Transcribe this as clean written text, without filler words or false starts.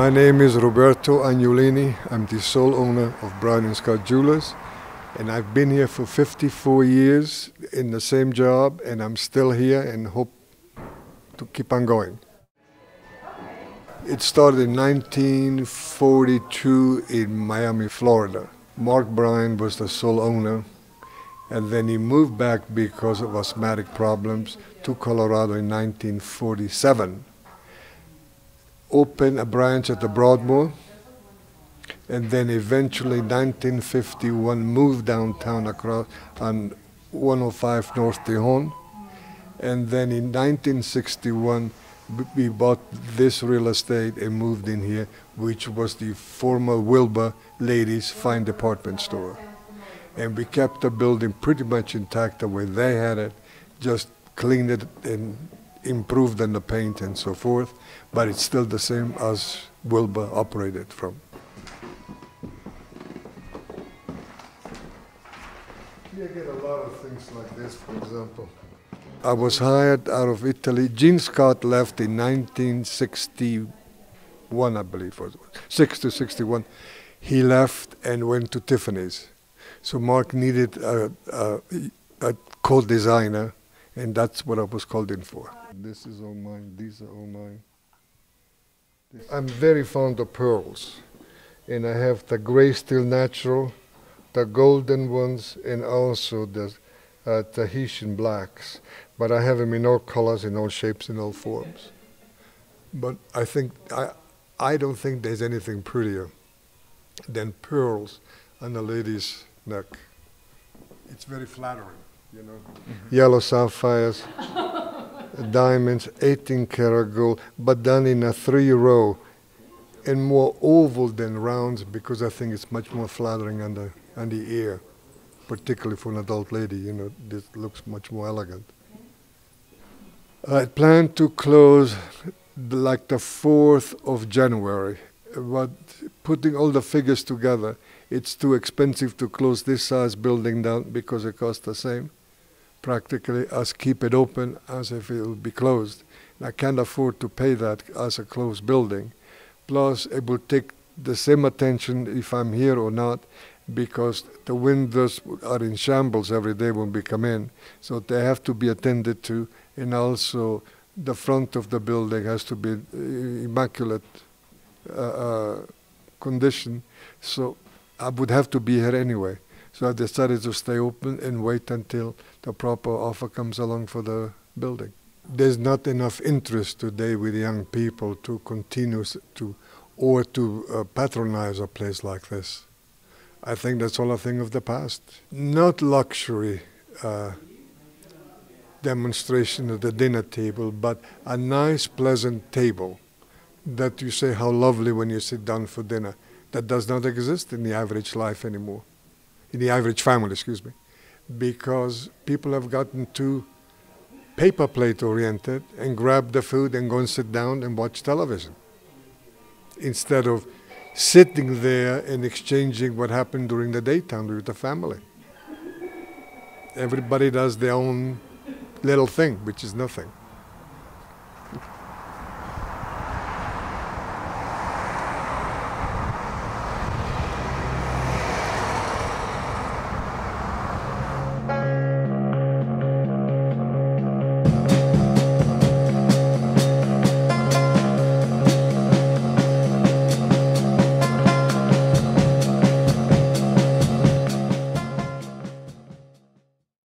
My name is Roberto Agnolini. I'm the sole owner of Bryan Scott Jewelers, and I've been here for 54 years in the same job, and I'm still here and hope to keep on going. It started in 1942 in Miami, Florida. Mark Bryan was the sole owner, and then he moved back because of asthmatic problems to Colorado in 1947. Opened a branch at the Broadmoor, and then eventually in 1951 moved downtown across on 105 North Tejon, and then in 1961 we bought this real estate and moved in here, which was the former Wilbur Ladies Fine Department Store. And we kept the building pretty much intact the way they had it, just cleaned it and improved on the paint and so forth, but it's still the same as Wilbur operated from. You get a lot of things like this, for example. I was hired out of Italy. Gene Scott left in 1961, I believe, 60, 61. He left and went to Tiffany's. So Mark needed a co-designer, and that's what I was called in for. This is all mine, these are all mine. I'm very fond of pearls, and I have the gray steel natural, the golden ones, and also the Tahitian blacks. But I have them in all colors, in all shapes, in all forms. But I don't think there's anything prettier than pearls on a lady's neck. It's very flattering, you know. Yellow sapphires, diamonds, 18-karat gold, but done in a 3-row and more oval than rounds, because I think it's much more flattering on the ear, particularly for an adult lady. You know, this looks much more elegant. I plan to close like the 4th of January, but putting all the figures together, it's too expensive to close this size building down because it costs the same, practically, as keep it open as if it would be closed. And I can't afford to pay that as a closed building. Plus, it will take the same attention if I'm here or not, because the windows are in shambles every day when we come in. So they have to be attended to, and also the front of the building has to be immaculate condition. So I would have to be here anyway. So I decided to stay open and wait until the proper offer comes along for the building. There's not enough interest today with young people to continue to patronize a place like this. I think that's all a thing of the past. Not luxury demonstration at the dinner table, but a nice, pleasant table that you say how lovely when you sit down for dinner. That does not exist in the average life anymore, in the average family, excuse me, because people have gotten too paper plate oriented and grab the food and go and sit down and watch television, instead of sitting there and exchanging what happened during the daytime with the family. Everybody does their own little thing, which is nothing.